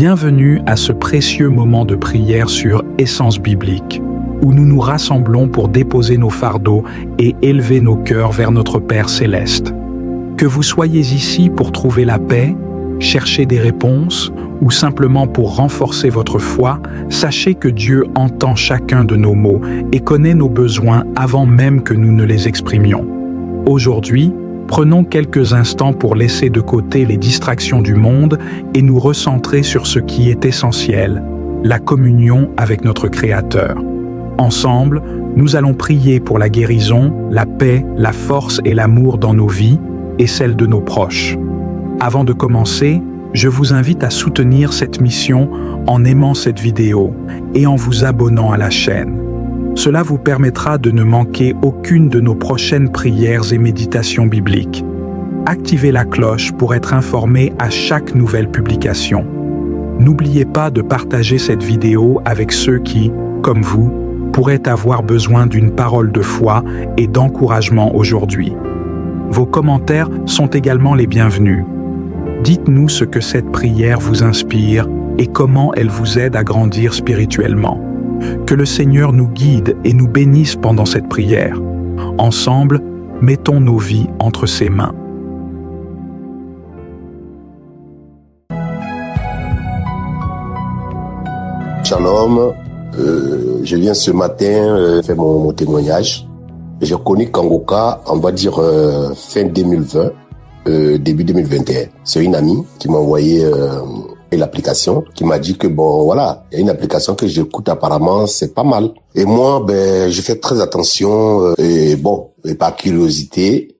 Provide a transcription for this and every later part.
Bienvenue à ce précieux moment de prière sur Essence biblique, où nous nous rassemblons pour déposer nos fardeaux et élever nos cœurs vers notre Père céleste. Que vous soyez ici pour trouver la paix, chercher des réponses ou simplement pour renforcer votre foi, sachez que Dieu entend chacun de nos mots et connaît nos besoins avant même que nous ne les exprimions. Aujourd'hui, prenons quelques instants pour laisser de côté les distractions du monde et nous recentrer sur ce qui est essentiel, la communion avec notre Créateur. Ensemble, nous allons prier pour la guérison, la paix, la force et l'amour dans nos vies et celles de nos proches. Avant de commencer, je vous invite à soutenir cette mission en aimant cette vidéo et en vous abonnant à la chaîne. Cela vous permettra de ne manquer aucune de nos prochaines prières et méditations bibliques. Activez la cloche pour être informé à chaque nouvelle publication. N'oubliez pas de partager cette vidéo avec ceux qui, comme vous, pourraient avoir besoin d'une parole de foi et d'encouragement aujourd'hui. Vos commentaires sont également les bienvenus. Dites-nous ce que cette prière vous inspire et comment elle vous aide à grandir spirituellement. Que le Seigneur nous guide et nous bénisse pendant cette prière. Ensemble, mettons nos vies entre ses mains. Shalom, je viens ce matin faire mon témoignage. J'ai connu Kangoka, on va dire fin 2020, début 2021. C'est une amie qui m'a envoyé l'application, qui m'a dit que bon voilà, il y a une application que j'écoute apparemment, c'est pas mal. Et moi, je fais très attention et par curiosité,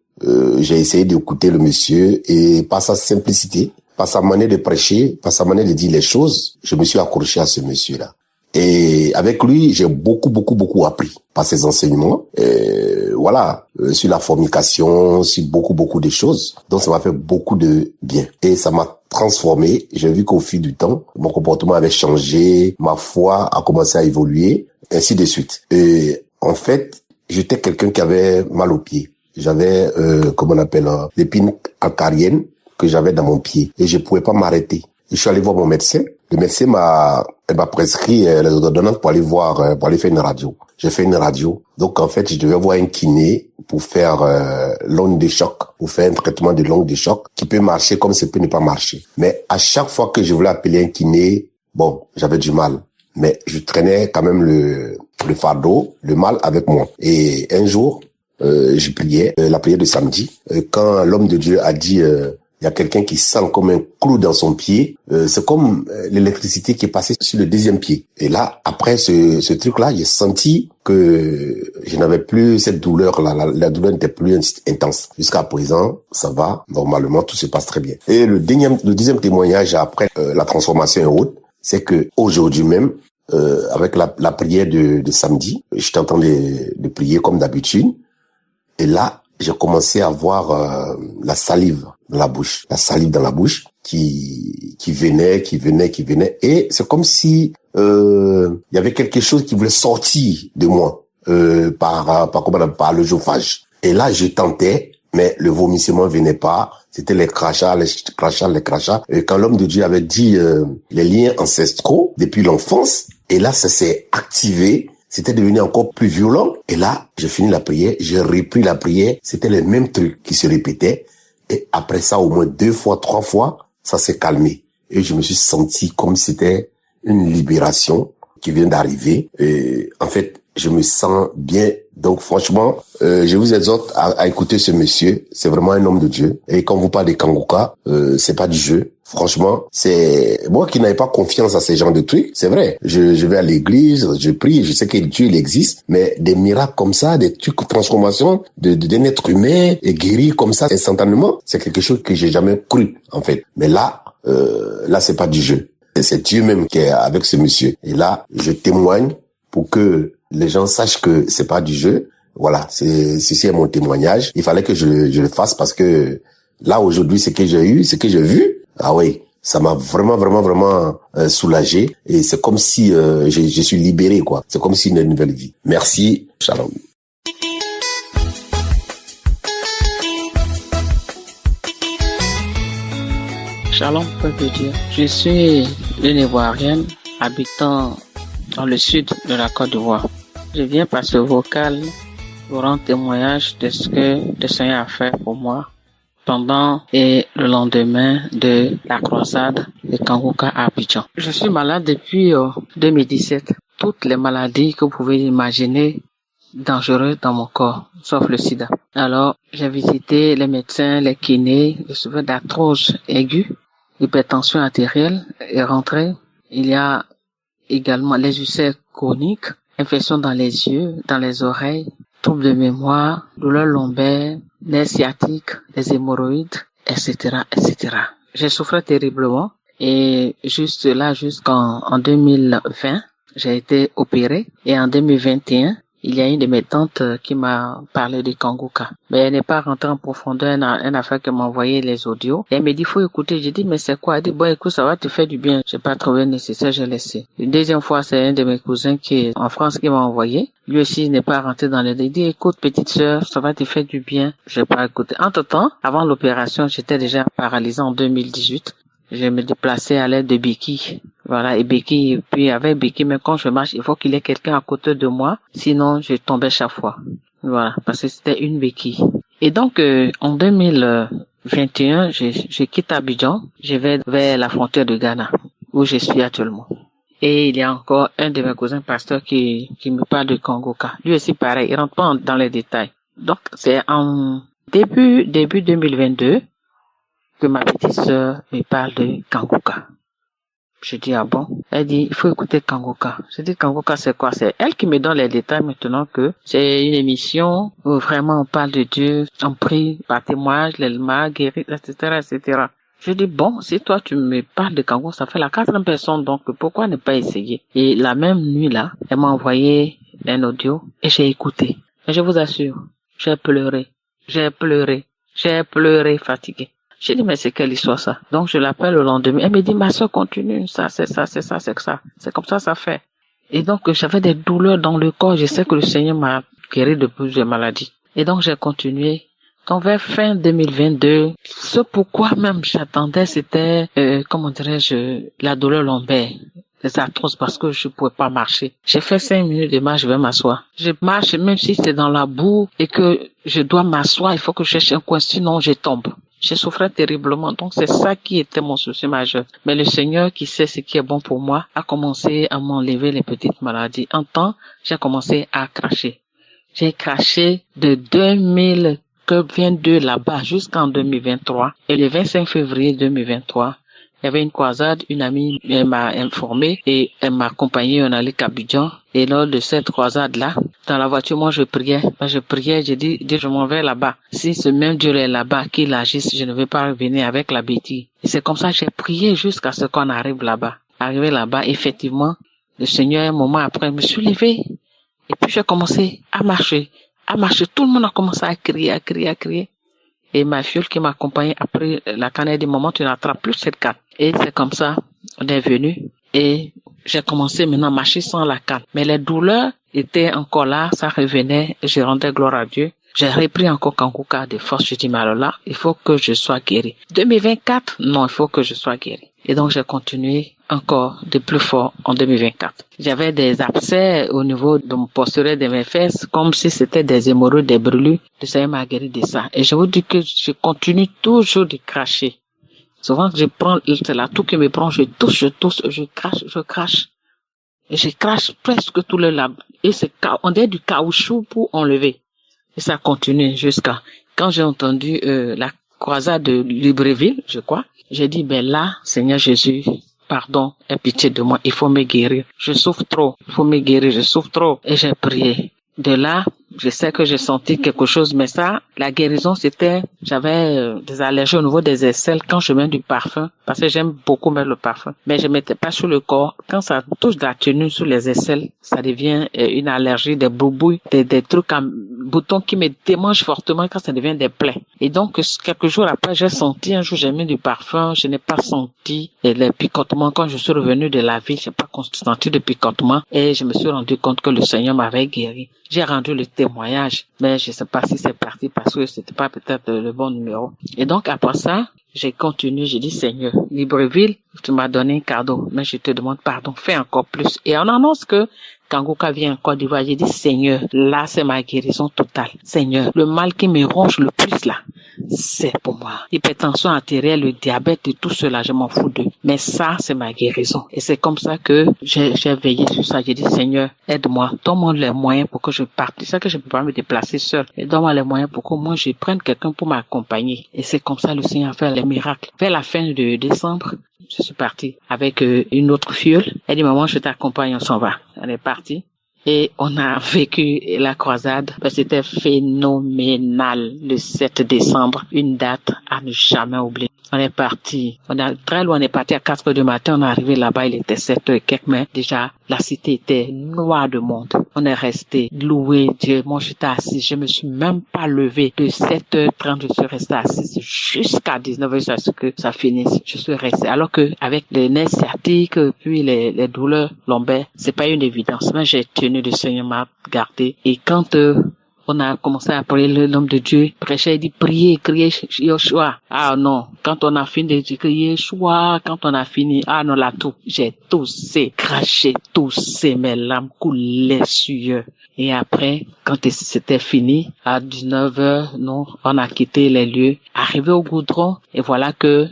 j'ai essayé d'écouter le monsieur et par sa simplicité, par sa manière de prêcher, par sa manière de dire les choses, je me suis accroché à ce monsieur-là. Et avec lui, j'ai beaucoup appris par ses enseignements. Sur la fornication, sur beaucoup de choses. Donc ça m'a fait beaucoup de bien. Et ça m'a transformé. J'ai vu qu'au fil du temps, mon comportement avait changé, ma foi a commencé à évoluer, ainsi de suite. Et en fait, j'étais quelqu'un qui avait mal au pied. J'avais, l'épine acarienne que j'avais dans mon pied. Et je pouvais pas m'arrêter. Et je suis allé voir mon médecin. Le médecin m'a prescrit les ordonnances pour aller faire une radio. J'ai fait une radio. Donc, en fait, je devais voir un kiné pour faire l'onde de choc, pour faire un traitement de l'onde de choc qui peut marcher comme ça peut ne pas marcher. Mais à chaque fois que je voulais appeler un kiné, j'avais du mal. Mais je traînais quand même le fardeau, le mal avec moi. Et un jour, je priais, la prière de samedi, quand l'homme de Dieu a dit... il y a quelqu'un qui sent comme un clou dans son pied. C'est comme l'électricité qui est passée sur le deuxième pied. Et là, après ce truc-là, j'ai senti que je n'avais plus cette douleur-là. La douleur n'était plus intense. Jusqu'à présent, ça va. Normalement, tout se passe très bien. Et le deuxième témoignage après la transformation et autres, c'est que aujourd'hui même, avec la prière de samedi, j'étais en train de prier comme d'habitude. Et là, j'ai commencé à avoir la salive dans la bouche, qui venait, et c'est comme si il y avait quelque chose qui voulait sortir de moi par le chauffage. Et là, je tentais, mais le vomissement venait pas. C'était les crachats. Et quand l'homme de Dieu avait dit les liens ancestraux depuis l'enfance, et là, ça s'est activé. C'était devenu encore plus violent. Et là, j'ai fini la prière, j'ai repris la prière. C'était les mêmes trucs qui se répétaient. Et après ça, au moins 2 fois, 3 fois, ça s'est calmé. Et je me suis senti comme si c'était une libération qui vient d'arriver. Et en fait, je me sens bien. Donc franchement, je vous exhorte à écouter ce monsieur. C'est vraiment un homme de Dieu. Et quand vous parlez de Kangoka, c'est pas du jeu. Franchement, c'est moi qui n'avais pas confiance à ces genres de trucs. C'est vrai. Je vais à l'église, je prie, je sais que Dieu il existe, mais des miracles comme ça, des trucs de transformation d'un être humain et guéri comme ça instantanément, c'est quelque chose que j'ai jamais cru en fait. Mais là, c'est pas du jeu. C'est Dieu même qui est avec ce monsieur. Et là, je témoigne pour que les gens sachent que c'est pas du jeu. Voilà, ceci est mon témoignage. Il fallait que je le fasse parce que là aujourd'hui, ce que j'ai vu, ah oui, ça m'a vraiment soulagé et c'est comme si je suis libéré quoi. C'est comme si une nouvelle vie. Merci, shalom. Shalom, peuple de Dieu. Je suis une Ivoirienne habitant dans le sud de la Côte d'Ivoire. Je viens par ce vocal pour rendre témoignage de ce que le Seigneur a fait pour moi pendant et le lendemain de la croisade de Kangoka à Abidjan. Je suis malade depuis 2017. Toutes les maladies que vous pouvez imaginer dangereuses dans mon corps, sauf le sida. Alors, j'ai visité les médecins, les kinés, je souffrais d'arthrose aiguë, hypertension artérielle est rentrée. Il y a également les ulcères chroniques, infections dans les yeux, dans les oreilles, troubles de mémoire, douleurs lombaires, nerfs sciatiques, les hémorroïdes, etc., etc. J'ai souffert terriblement et juste là, jusqu'en 2020, j'ai été opéré et en 2021, il y a une de mes tantes qui m'a parlé de Kangoka. Mais elle n'est pas rentrée en profondeur, elle a fait que m'envoyer les audios. Et elle me dit, faut écouter. J'ai dit, mais c'est quoi? Elle dit, bon, écoute, ça va te faire du bien. J'ai pas trouvé nécessaire, j'ai laissé. Une deuxième fois, c'est un de mes cousins qui est en France qui m'a envoyé. Lui aussi, il n'est pas rentré dans les... Il dit, écoute, petite sœur, ça va te faire du bien. J'ai pas écouté. Entre-temps, avant l'opération, j'étais déjà paralysé en 2018. Je me déplaçais à l'aide de béquilles. Voilà, et béquilles, puis avec béquilles, mais quand je marche, il faut qu'il y ait quelqu'un à côté de moi, sinon je tombais chaque fois. Voilà, parce que c'était une béquille. Et donc, en 2021, je quitte Abidjan, je vais vers la frontière de Ghana, où je suis actuellement. Et il y a encore un de mes cousins pasteurs qui me parle de Kangoka. Lui aussi pareil, il rentre pas dans les détails. Donc, c'est en début 2022, que ma petite sœur me parle de Kangoka. Je dis, ah bon? Elle dit, il faut écouter Kangoka. Je dis, Kangoka, c'est quoi? C'est elle qui me donne les détails maintenant que c'est une émission où vraiment on parle de Dieu, on prie par témoignage, l'Elma, guéri, etc., etc. Je dis, bon, si toi tu me parles de Kangoka, ça fait la 4e personne, donc pourquoi ne pas essayer? Et la même nuit là, elle m'a envoyé un audio et j'ai écouté. Et je vous assure, j'ai pleuré fatigué. J'ai dit, mais c'est quelle histoire ça? Donc, je l'appelle le lendemain. Elle me dit, ma soeur, continue. Ça, c'est ça, c'est ça, c'est ça. C'est comme ça fait. Et donc, j'avais des douleurs dans le corps. Je sais que le Seigneur m'a guéri de plusieurs maladies. Et donc, j'ai continué. Quand vers fin 2022, ce pourquoi même j'attendais, c'était, comment dirais-je, la douleur lombaire. Les arthroses parce que je pouvais pas marcher. J'ai fait 5 minutes de marche, je vais m'asseoir. Je marche même si c'est dans la boue et que je dois m'asseoir, il faut que je cherche un coin, sinon je tombe. J'ai souffert terriblement, donc c'est ça qui était mon souci majeur. Mais le Seigneur qui sait ce qui est bon pour moi a commencé à m'enlever les petites maladies. En temps, j'ai commencé à cracher. J'ai craché de 2022 là-bas jusqu'en 2023. Et le 25 février 2023, il y avait une croisade, une amie elle m'a informé et elle m'a accompagné, on allait à Abidjan. Et lors de cette croisade-là, dans la voiture, moi je priais, j'ai dit, je m'en vais là-bas. Si ce même Dieu est là-bas, qu'il agisse, je ne vais pas revenir avec la bêtise. Et c'est comme ça que j'ai prié jusqu'à ce qu'on arrive là-bas. Arrivé là-bas, effectivement, le Seigneur, un moment après, me suis levé. Et puis j'ai commencé à marcher. Tout le monde a commencé à crier. Et ma fille qui m'accompagnait après la canne, elle dit, maman, tu n'attrapes plus cette canne. Et c'est comme ça, on est venu. Et j'ai commencé maintenant à marcher sans la canne. Mais les douleurs étaient encore là, ça revenait, et je rendais gloire à Dieu. J'ai repris encore Kangoka de force. Je dis, mais alors là, il faut que je sois guéri. 2024, non, il faut que je sois guéri. Et donc, j'ai continué encore de plus fort en 2024. J'avais des abcès au niveau de mon postulat de mes fesses, comme si c'était des hémorroïdes, des brûlures. Le Seigneur m'a guéri de ça. Et je vous dis que je continue toujours de cracher. Souvent, je prends, c'est la toux qui me prend, je tousse, je crache. Et je crache presque tout le lab. Et on dirait du caoutchouc pour enlever. Et ça continue jusqu'à, quand j'ai entendu, la croisade de Libreville, je crois, j'ai dit, ben là, Seigneur Jésus, pardon, aie pitié de moi, il faut me guérir. Je souffre trop, il faut me guérir, je souffre trop. Et j'ai prié. De là, je sais que j'ai senti quelque chose, mais ça, la guérison, c'était, j'avais des allergies au niveau des aisselles quand je mets du parfum, parce que j'aime beaucoup mettre le parfum, mais je mettais pas sur le corps. Quand ça touche de la tenue sur les aisselles, ça devient une allergie, des boubouilles, des trucs en boutons qui me démangent fortement quand ça devient des plaies. Et donc, quelques jours après, j'ai senti, un jour j'ai mis du parfum, je n'ai pas senti les picotements. Quand je suis revenu de la ville, j'ai pas senti de picotement et je me suis rendu compte que le Seigneur m'avait guéri. J'ai rendu le témoignage, mais je sais pas si c'est parti parce que c'était pas peut-être le bon numéro. Et donc, après ça, J'ai continué, j'ai dit, Seigneur, Libreville, tu m'as donné un cadeau, mais je te demande pardon, fais encore plus. Et on annonce que Kangoka vient en Côte d'Ivoire, j'ai dit, Seigneur, là, c'est ma guérison totale. Seigneur, le mal qui me ronge le plus là, c'est pour moi. L'hypertension artérielle, le diabète et tout cela, je m'en fous d'eux. Mais ça, c'est ma guérison. Et c'est comme ça que j'ai veillé sur ça. J'ai dit, Seigneur, aide-moi, donne-moi les moyens pour que je parte. C'est ça que je ne peux pas me déplacer seul. Et donne-moi les moyens pour que moi, je prenne quelqu'un pour m'accompagner. Et c'est comme ça le Seigneur a fait les miracles. Vers la fin de décembre, je suis partie avec une autre filleule. Elle dit, maman, je t'accompagne, on s'en va. On est parti. Et on a vécu la croisade. C'était phénoménal le 7 décembre. Une date à ne jamais oublier. On est parti. On a très loin, on est parti à 4 heures du matin. On est arrivé là-bas, il était 7 heures et quelques, mais déjà, la cité était noire de monde. On est resté loué Dieu. Moi, j'étais assis. Je me suis même pas levé. De 7h30, je suis resté assis jusqu'à 19h, jusqu'à ce que ça finisse. Je suis resté. Alors que, avec les nerfs sciatiques, puis les douleurs lombaires, c'est pas une évidence. Mais j'ai tenu, le Seigneur m'a gardé. Et quand, on a commencé à prier l'homme de Dieu. Prêcher, il dit, priez, criez Yoshua. Ah non, quand on a fini de crier Yoshua, quand on a fini, ah non, là tout, j'ai toussé, craché, toussé, mes larmes coulaient sur. Et après, quand c'était fini, à 19h, non, on a quitté les lieux, arrivé au goudron, et voilà que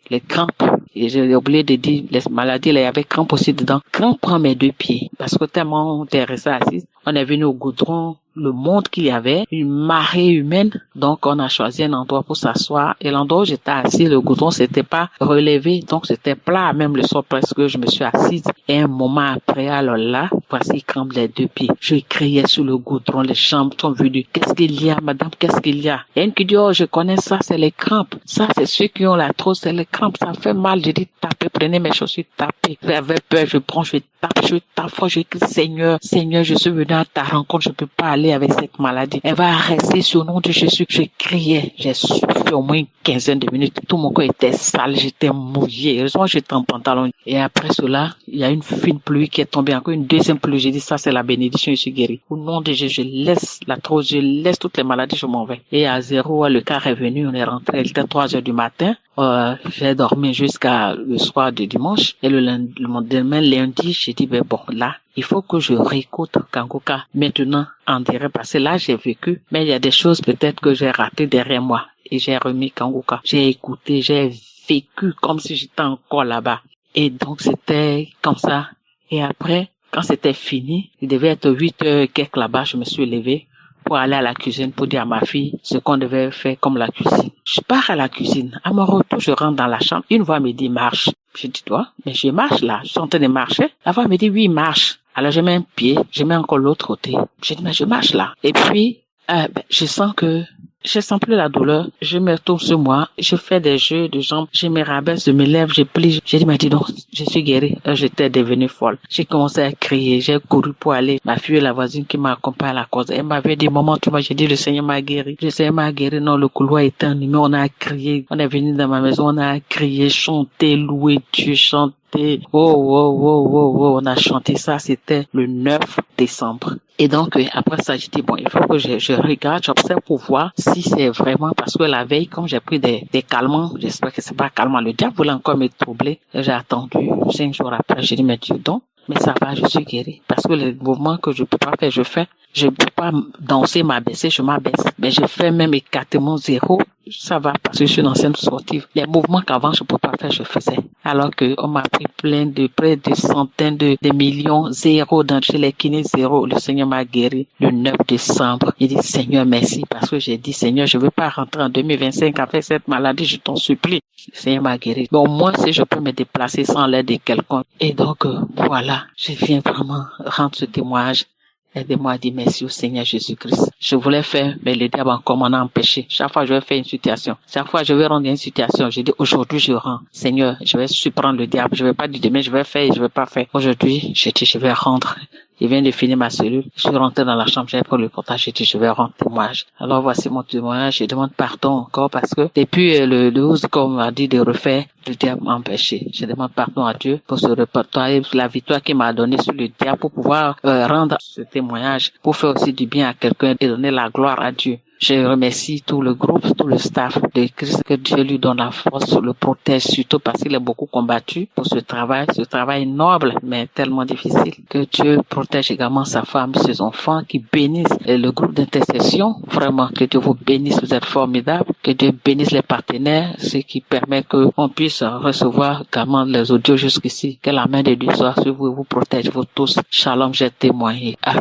les crampes, et j'ai oublié de dire, les maladies, il y avait crampes aussi dedans. Crampes prend mes 2 pieds, parce que tellement on était resté assis, on est venu au goudron, le monde qu'il y avait, une marée humaine. Donc, on a choisi un endroit pour s'asseoir. Et l'endroit où j'étais assis, le goudron, c'était pas relevé. Donc, c'était plat. Même le sol, presque, je me suis assise. Et un moment après, alors là, voici, il crampe les 2 pieds. Je criais sur le goudron. Les chambres sont venues. Qu'est-ce qu'il y a, madame? Qu'est-ce qu'il y a? Et une qui dit, oh, je connais ça, c'est les crampes. Ça, c'est ceux qui ont la trousse, c'est les crampes. Ça fait mal. J'ai dit, tapez, prenez mes chaussures, tapez. J'avais peur, je prends, je tape, je crie, Seigneur, Seigneur, je suis venu à ta rencontre, je peux pas aller avec cette maladie. Elle va rester sur le nom de Jésus. Je criais, j'ai soufflé au moins une quinzaine de minutes. Tout mon corps était sale, j'étais mouillé. Heureusement, j'étais en pantalon. Et après cela, il y a une fine pluie qui est tombée, encore une deuxième pluie. J'ai dit, ça, c'est la bénédiction, je suis guéri. Au nom de Jésus, je laisse la trousse, je laisse toutes les maladies, je m'en vais. Et à 0, le car est venu, on est rentré, il était 3 heures du matin. J'ai dormi jusqu'à le soir de dimanche. Et le lendemain, lundi, j'ai dit, ben bon, là, il faut que je réécoute Kangoka maintenant en direct, parce que là, j'ai vécu, mais il y a des choses peut-être que j'ai ratées derrière moi. Et j'ai remis Kangoka. J'ai écouté, j'ai vécu comme si j'étais encore là-bas. Et donc, c'était comme ça. Et après, quand c'était fini, il devait être 8 heures quelque là-bas, je me suis levé pour aller à la cuisine pour dire à ma fille ce qu'on devait faire comme la cuisine. Je pars à la cuisine. À mon retour, je rentre dans la chambre. Une voix me dit, marche. Je dis, toi, mais je marche là. Je suis en train de marcher. La voix me dit, oui, marche. Alors, je mets un pied, je mets encore l'autre côté. Je dis, mais je marche là. Et puis, je sens plus la douleur. Je me retourne sur moi. Je fais des jeux de jambes. Je me rabaisse, je me lève, je plie. J'ai dit, mais dis donc, je suis guérie. J'étais devenue folle. J'ai commencé à crier. J'ai couru pour aller. Ma fille, la voisine qui m'a accompagnée à la cause, elle m'avait dit, maman, tu vois, j'ai dit, le Seigneur m'a guéri. Le Seigneur m'a guéri. Non, le couloir était animé. On a crié. On est venu dans ma maison. On a crié, chanté, loué Dieu, chanté. On a chanté ça, c'était le 9 décembre. Et donc, après ça, j'ai dit, bon, il faut que je regarde, j'observe pour voir si c'est vraiment, parce que la veille, comme j'ai pris des calmants, j'espère que c'est pas calmant, le diable voulait encore me troubler. J'ai attendu 5 jours après, j'ai dit, mais Dieu donc, mais ça va, je suis guéri. Parce que les mouvements que je peux pas faire, je fais. Je peux pas danser, m'abaisser, je m'abaisse. Mais je fais même écartement 0. Ça va parce que je suis une ancienne sportive. Les mouvements qu'avant je peux pas faire, je faisais. Alors que on m'a pris près de centaines de millions, 0 dans chez les kinés, 0. Le Seigneur m'a guéri le 9 décembre. J'ai dit, Seigneur, merci, parce que j'ai dit, Seigneur, je veux pas rentrer en 2025 avec cette maladie, je t'en supplie. Le Seigneur m'a guéri. Bon, moi, si je peux me déplacer sans l'aide de quelqu'un. Et donc, voilà, je viens vraiment rendre ce témoignage. Aidez-moi à dire merci au Seigneur Jésus-Christ. Je voulais faire, mais le diable encore m'en a empêché. Chaque fois, je vais faire une situation. Chaque fois, je vais rendre une situation. Je dis, aujourd'hui, je rends. Seigneur, je vais surprendre le diable. Je vais pas dire demain, je vais faire et je vais pas faire. Aujourd'hui, je dis, je vais rendre. Je viens de finir ma cellule. Je suis rentré dans la chambre, j'ai pris le portage, j'ai dit, je vais rendre témoignage. Alors, voici mon témoignage. Je demande pardon encore parce que depuis le 12, comme on m'a dit de refaire, le diable m'a empêché. Je demande pardon à Dieu pour ce reportage, la victoire qu'il m'a donné sur le diable pour pouvoir rendre ce témoignage, pour faire aussi du bien à quelqu'un et donner la gloire à Dieu. Je remercie tout le groupe, tout le staff de Christ, que Dieu lui donne la force, le protège, surtout parce qu'il a beaucoup combattu pour ce travail noble, mais tellement difficile. Que Dieu protège également sa femme, ses enfants, qui bénissent le groupe d'intercession. Vraiment, que Dieu vous bénisse, vous êtes formidables. Que Dieu bénisse les partenaires, ce qui permet qu'on puisse recevoir également les audios jusqu'ici. Que la main de Dieu soit sur vous et vous protège vous tous. Shalom, j'ai témoigné. Amen.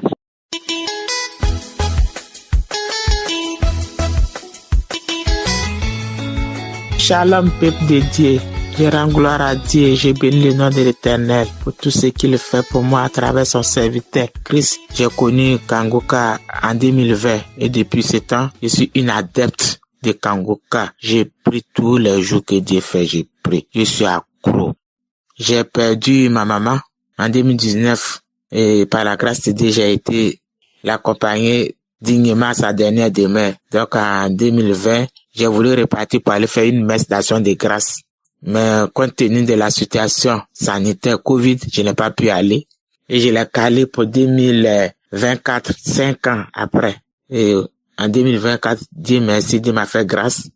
Shalom, peuple de Dieu. Je rends gloire à Dieu et je bénis le nom de l'Éternel pour tout ce qu'il fait pour moi à travers son serviteur Christ. J'ai connu Kangoka en 2020 et depuis ce temps, je suis une adepte de Kangoka. J'ai pris tous les jours que Dieu fait, j'ai pris. Je suis accro. J'ai perdu ma maman en 2019 et par la grâce de Dieu, j'ai été l'accompagner dignement à sa dernière demeure. Donc en 2020, j'ai voulu repartir pour aller faire une messe d'action de grâce. Mais compte tenu de la situation sanitaire Covid, je n'ai pas pu aller. Et je l'ai calé pour 2024, 5 ans après. Et en 2024, Dieu merci, Dieu m'a fait grâce.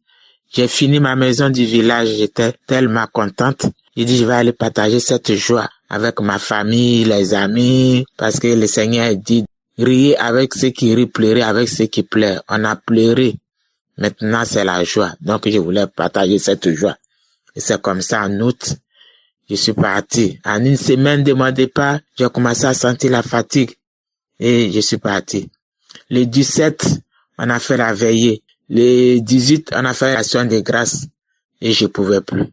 J'ai fini ma maison du village, j'étais tellement contente. J'ai dit, je vais aller partager cette joie avec ma famille, les amis, parce que le Seigneur dit, riez avec ceux qui rient, pleurez avec ceux qui pleurent. On a pleuré. Maintenant, c'est la joie. Donc, je voulais partager cette joie. Et c'est comme ça, en août, je suis parti. En une semaine de mon départ, j'ai commencé à sentir la fatigue. Et je suis parti. Le 17, on a fait la veillée. Le 18, on a fait l'action de grâce. Et je pouvais plus.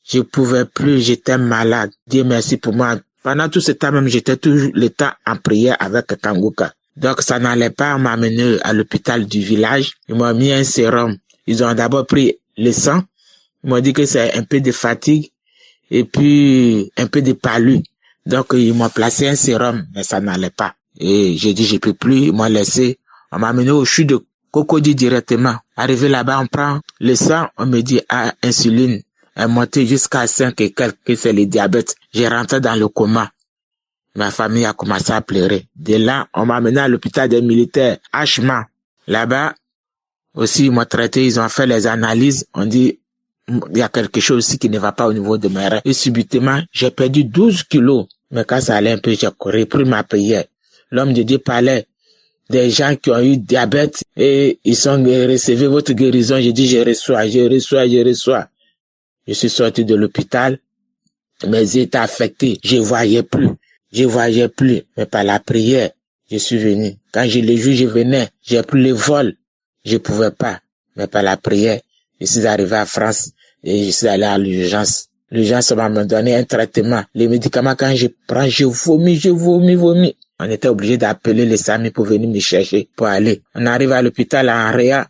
Je pouvais plus, j'étais malade. Dieu merci pour moi. Pendant tout ce temps même, j'étais toujours le temps en prière avec Kangoka. Donc, ça n'allait pas m'amener à l'hôpital du village. Ils m'ont mis un sérum. Ils ont d'abord pris le sang. Ils m'ont dit que c'est un peu de fatigue et puis un peu de palu. Donc, ils m'ont placé un sérum, mais ça n'allait pas. Et j'ai dit, je peux plus. Ils m'ont laissé. On m'a amené au CHU de Cocody directement. Arrivé là-bas, on prend le sang. On me dit, ah, insuline est montée jusqu'à 5 et quelques, que c'est le diabète. J'ai rentré dans le coma. Ma famille a commencé à pleurer. De là, on m'a amené à l'hôpital des militaires, Hachement. Là-bas, aussi, ils m'ont traité, ils ont fait les analyses. On dit, il y a quelque chose aussi qui ne va pas au niveau de mes reins. Et subitement, j'ai perdu 12 kilos. Mais quand ça allait un peu, j'ai repris ma prière. L'homme de Dieu parlait des gens qui ont eu diabète et ils sont recevé votre guérison. J'ai dit, je reçois. Je suis sorti de l'hôpital. Mes yeux étaient affectés. Je voyais plus, mais par la prière, je suis venu. Quand je l'ai vu, je venais. J'ai pris le vol. Je pouvais pas, mais par la prière, je suis arrivé à France et je suis allé à l'urgence. L'urgence m'a donné un traitement. Les médicaments, quand je prends, je vomis. On était obligé d'appeler les SAMI pour venir me chercher, pour aller. On arrive à l'hôpital à Réa.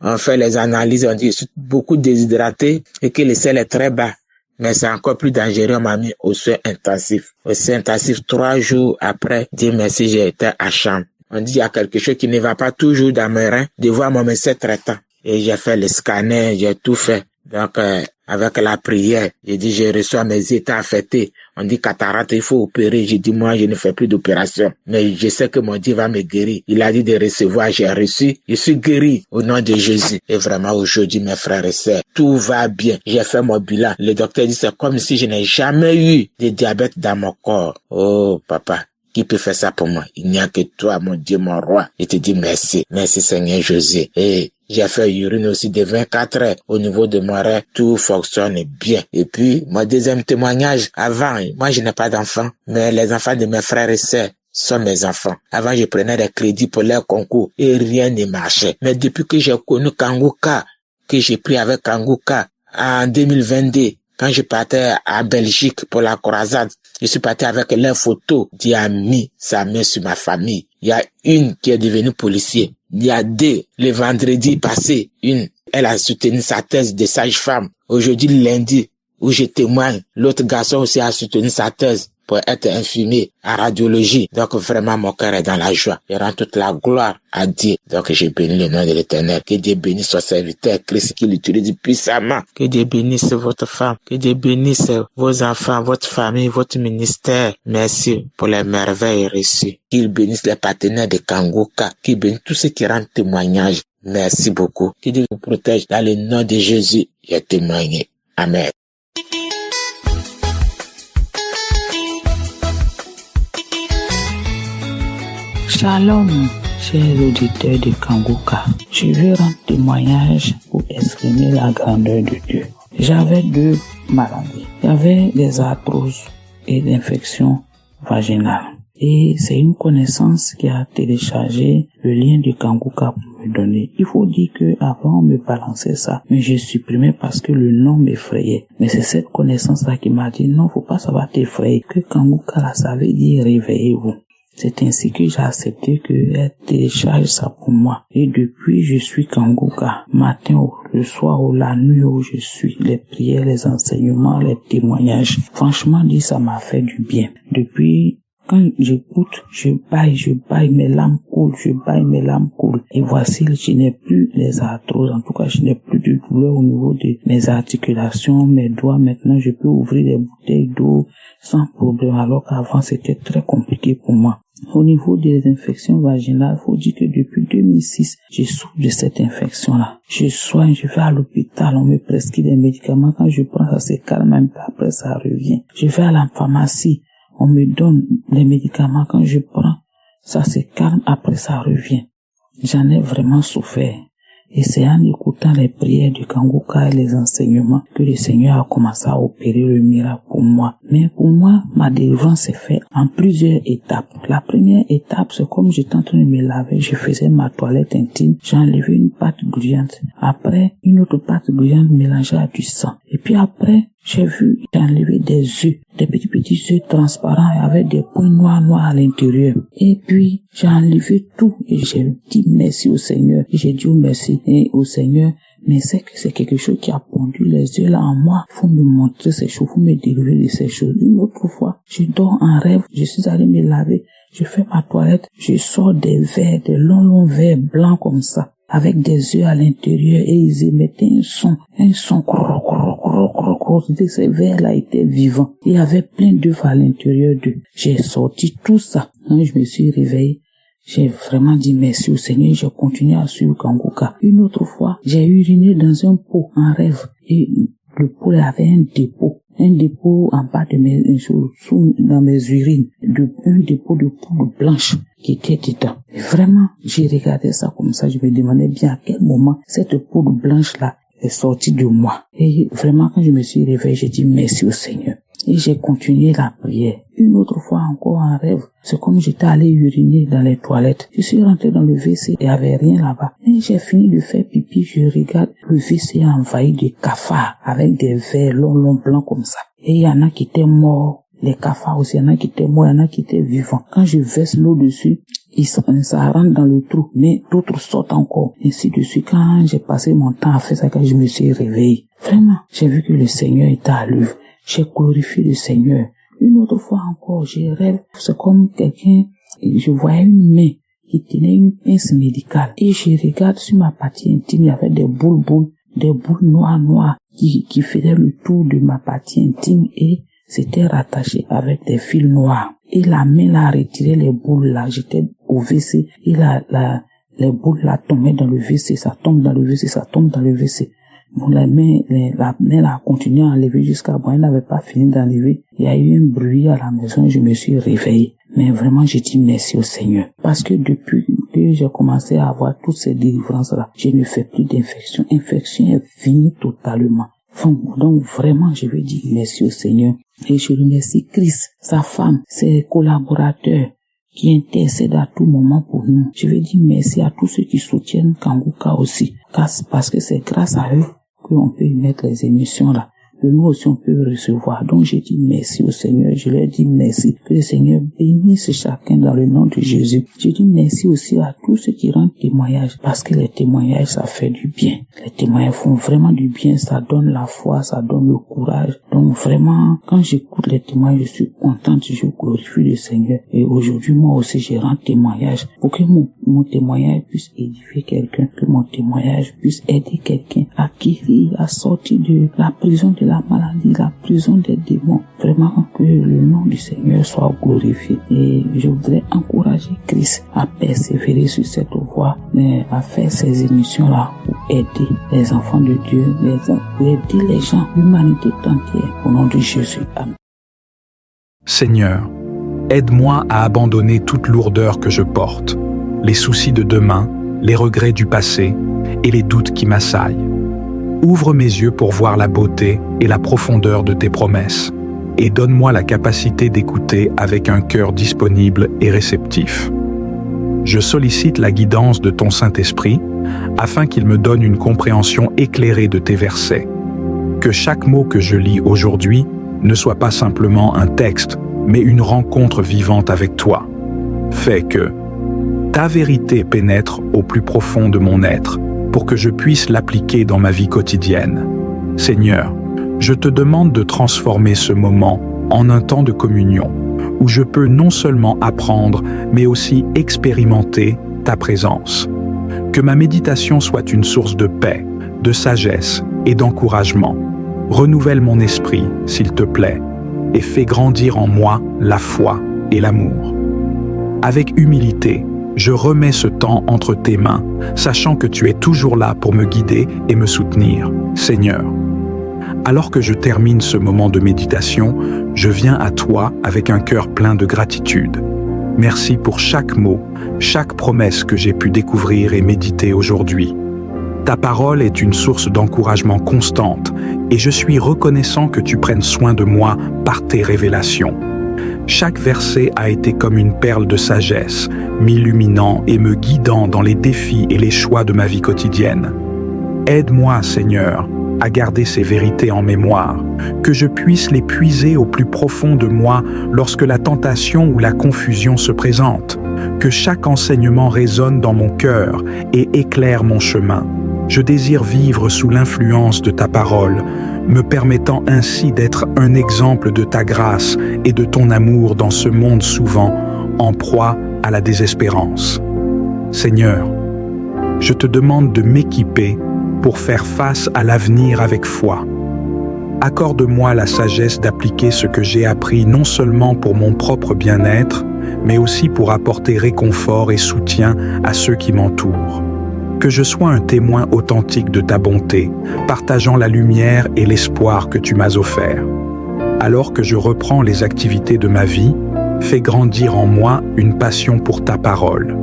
On fait les analyses, on dit que je suis beaucoup déshydraté et que le sel est très bas. Mais c'est encore plus dangereux, on m'a mis au soin intensif. Au soin intensif, 3 jours après, Dieu merci, j'ai été à chambre. On dit, il y a quelque chose qui ne va pas toujours dans mes reins, de voir mon médecin traitant. Et j'ai fait le scanner, j'ai tout fait. Donc, avec la prière, j'ai dit, je reçois mes états affectés. On dit cataracte, il faut opérer. J'ai dit, moi, je ne fais plus d'opération. Mais je sais que mon Dieu va me guérir. Il a dit de recevoir, j'ai reçu. Je suis guéri au nom de Jésus. Et vraiment, aujourd'hui, mes frères et sœurs, tout va bien. J'ai fait mon bilan. Le docteur dit, c'est comme si je n'ai jamais eu de diabète dans mon corps. Oh, papa. Qui peut faire ça pour moi? Il n'y a que toi, mon Dieu, mon roi. Je te dis merci. Merci, Seigneur Jésus. Et j'ai fait urine aussi de 24 heures. Au niveau de mon rein, tout fonctionne bien. Et puis, mon deuxième témoignage, avant, moi, je n'ai pas d'enfants, mais les enfants de mes frères et sœurs sont mes enfants. Avant, je prenais des crédits pour leur concours et rien ne marchait. Mais depuis que j'ai connu Kangoka, que j'ai pris avec Kangoka en 2022, quand je partais à Belgique pour la croisade, je suis parti avec leurs photos. Dieu a mis sa main sur ma famille. Il y a une qui est devenue policier. Il y a 2. Le vendredi passé, elle a soutenu sa thèse de sage-femme. Aujourd'hui, lundi, où je témoigne, l'autre garçon aussi a soutenu sa thèse pour être infirmier en radiologie. Donc vraiment, mon cœur est dans la joie. Je rends toute la gloire à Dieu. Donc je bénis le nom de l'Éternel. Que Dieu bénisse son serviteur Christ qui l'utilise puissamment. Que Dieu bénisse votre femme. Que Dieu bénisse vos enfants, votre famille, votre ministère. Merci pour les merveilles reçues. Qu'il bénisse les partenaires de Kangoka. Qu'il bénisse tous ceux qui rendent témoignage. Merci beaucoup. Que Dieu vous protège. Dans le nom de Jésus, j'ai témoigné. Amen. Shalom, chers auditeurs de Kanguka. Je veux rendre témoignage pour exprimer la grandeur de Dieu. J'avais 2 maladies. Il y avait des arthroses et l'infection vaginale. Et c'est une connaissance qui a téléchargé le lien de Kanguka pour me donner. Il faut dire que avant on me balançait ça, mais j'ai supprimé parce que le nom m'effrayait. Mais c'est cette connaissance-là qui m'a dit non, faut pas savoir t'effrayer. Que Kanguka là, ça veut dire réveillez-vous. C'est ainsi que j'ai accepté qu'elle télécharge ça pour moi. Et depuis, je suis Kanguka. Matin, le soir ou la nuit où je suis, les prières, les enseignements, les témoignages. Franchement dit, ça m'a fait du bien. Depuis, quand j'écoute, je baille, mes larmes coulent, Et voici, je n'ai plus les arthroses. En tout cas, je n'ai plus de douleur au niveau de mes articulations, mes doigts. Maintenant, je peux ouvrir des bouteilles d'eau sans problème, alors qu'avant, c'était très compliqué pour moi. Au niveau des infections vaginales, faut dire que depuis 2006, je souffre de cette infection-là. Je soigne, je vais à l'hôpital, on me prescrit des médicaments. Quand je prends ça, c'est calme, même après ça revient. Je vais à la pharmacie, on me donne les médicaments. Quand je prends, ça c'est calme, après ça revient. J'en ai vraiment souffert. Et c'est en écoutant les prières du Kanguka et les enseignements que le Seigneur a commencé à opérer le miracle pour moi. Mais pour moi, ma délivrance s'est faite en plusieurs étapes. La première étape, c'est comme j'étais en train de me laver, je faisais ma toilette intime, j'ai enlevé une pâte gluante. Après, une autre pâte gluante mélangée à du sang. Et puis après, j'ai enlevé des œufs, des petits œufs transparents avec des points noirs à l'intérieur. Et puis, j'ai enlevé tout et j'ai dit merci au Seigneur. Et j'ai dit merci au Seigneur. Mais c'est que c'est quelque chose qui a pondu les yeux là en moi. Il faut me montrer ces choses, il faut me délivrer de ces choses. Une autre fois, je dors en rêve, je suis allé me laver, je fais ma toilette, je sors des verres, des longs verres blancs comme ça, avec des œufs à l'intérieur et ils émettaient un son ces verres-là étaient vivants. Il y avait plein d'œufs à l'intérieur d'eux. J'ai sorti tout ça. Quand je me suis réveillé, j'ai vraiment dit merci au Seigneur. J'ai continué à suivre Kanguka. Une autre fois, j'ai uriné dans un pot en rêve. Et le pot avait un dépôt en bas de dans mes urines, un dépôt de poudre blanche qui était dedans. Et vraiment, j'ai regardé ça comme ça. Je me demandais bien à quel moment cette poudre blanche-là est sortie de moi. Et vraiment, quand je me suis réveillé, j'ai dit merci au Seigneur. Et j'ai continué la prière. Une autre fois encore en rêve, c'est comme j'étais allé uriner dans les toilettes. Je suis rentré dans le WC et il n'y avait rien là-bas. Et j'ai fini de faire pipi, je regarde, le WC envahi de cafards avec des vers longs blancs comme ça. Et il y en a qui étaient morts. Les cafards aussi, il y en a qui étaient morts, il y en a qui étaient vivants. Quand je verse l'eau dessus, ça rentre dans le trou, mais d'autres sortent encore. Ainsi de suite, quand j'ai passé mon temps à faire ça, quand je me suis réveillé, vraiment, j'ai vu que le Seigneur était à l'œuvre. J'ai glorifié le Seigneur. Une autre fois encore, j'ai rêvé, c'est comme quelqu'un, je voyais une main qui tenait une pince médicale. Et je regarde sur ma partie intime, il y avait des boules noires qui faisaient le tour de ma partie intime et c'était rattaché avec des fils noirs. Et la main là a retiré les boules là, j'étais au WC et les boules là tombaient dans le WC, ça tombe dans le WC, ça tombe dans le WC. Bon, la main a continué à enlever jusqu'à bon, elle n'avait pas fini d'enlever. Il y a eu un bruit à la maison, je me suis réveillé. Mais vraiment, j'ai dit merci au Seigneur. Parce que depuis que j'ai commencé à avoir toutes ces délivrances-là, je ne fais plus d'infection. L'infection est finie totalement. Donc vraiment, je veux dire merci au Seigneur. Et je remercie Christ, sa femme, ses collaborateurs, qui intercèdent à tout moment pour nous. Je veux dire merci à tous ceux qui soutiennent Kanguka aussi. Parce que c'est grâce à eux qu'on peut y mettre les émissions là. Que nous aussi on peut recevoir. Donc j'ai dit merci au Seigneur. Je leur dis merci. Que le Seigneur bénisse chacun dans le nom de Jésus. Je dis merci aussi à tous ceux qui rendent témoignage. Parce que les témoignages, ça fait du bien. Les témoignages font vraiment du bien. Ça donne la foi, ça donne le courage. Donc Donc vraiment, quand j'écoute les témoignages, je suis contente, je glorifie le Seigneur. Et aujourd'hui, moi aussi, je rends témoignage pour que mon témoignage puisse édifier quelqu'un, que mon témoignage puisse aider quelqu'un à guérir, à sortir de la prison de la maladie, la prison des démons. Vraiment, que le nom du Seigneur soit glorifié. Et je voudrais encourager Christ à persévérer sur cette voie, à faire ces émissions-là pour aider les enfants de Dieu, pour aider les gens, l'humanité entière, au nom de Jésus. Amen. Seigneur, aide-moi à abandonner toute lourdeur que je porte, les soucis de demain, les regrets du passé et les doutes qui m'assaillent. Ouvre mes yeux pour voir la beauté et la profondeur de tes promesses et donne-moi la capacité d'écouter avec un cœur disponible et réceptif. Je sollicite la guidance de ton Saint-Esprit afin qu'il me donne une compréhension éclairée de tes versets. Que chaque mot que je lis aujourd'hui ne soit pas simplement un texte, mais une rencontre vivante avec toi. Fais que ta vérité pénètre au plus profond de mon être pour que je puisse l'appliquer dans ma vie quotidienne. Seigneur, je te demande de transformer ce moment en un temps de communion où je peux non seulement apprendre, mais aussi expérimenter ta présence. Que ma méditation soit une source de paix, de sagesse et d'encouragement. Renouvelle mon esprit, s'il te plaît, et fais grandir en moi la foi et l'amour. Avec humilité, je remets ce temps entre tes mains, sachant que tu es toujours là pour me guider et me soutenir, Seigneur. Alors que je termine ce moment de méditation, je viens à toi avec un cœur plein de gratitude. Merci pour chaque mot, chaque promesse que j'ai pu découvrir et méditer aujourd'hui. Ta parole est une source d'encouragement constante et je suis reconnaissant que tu prennes soin de moi par tes révélations. Chaque verset a été comme une perle de sagesse, m'illuminant et me guidant dans les défis et les choix de ma vie quotidienne. Aide-moi, Seigneur, à garder ces vérités en mémoire, que je puisse les puiser au plus profond de moi lorsque la tentation ou la confusion se présente, que chaque enseignement résonne dans mon cœur et éclaire mon chemin. Je désire vivre sous l'influence de ta parole, me permettant ainsi d'être un exemple de ta grâce et de ton amour dans ce monde souvent en proie à la désespérance. Seigneur, je te demande de m'équiper pour faire face à l'avenir avec foi. Accorde-moi la sagesse d'appliquer ce que j'ai appris non seulement pour mon propre bien-être, mais aussi pour apporter réconfort et soutien à ceux qui m'entourent. Que je sois un témoin authentique de ta bonté, partageant la lumière et l'espoir que tu m'as offert. Alors que je reprends les activités de ma vie, fais grandir en moi une passion pour ta parole.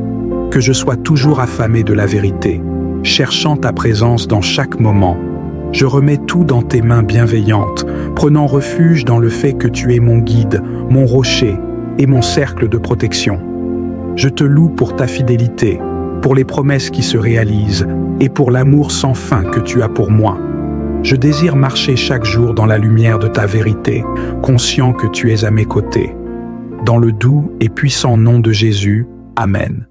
Que je sois toujours affamé de la vérité, cherchant ta présence dans chaque moment. Je remets tout dans tes mains bienveillantes, prenant refuge dans le fait que tu es mon guide, mon rocher et mon cercle de protection. Je te loue pour ta fidélité, pour les promesses qui se réalisent et pour l'amour sans fin que tu as pour moi. Je désire marcher chaque jour dans la lumière de ta vérité, conscient que tu es à mes côtés. Dans le doux et puissant nom de Jésus, Amen.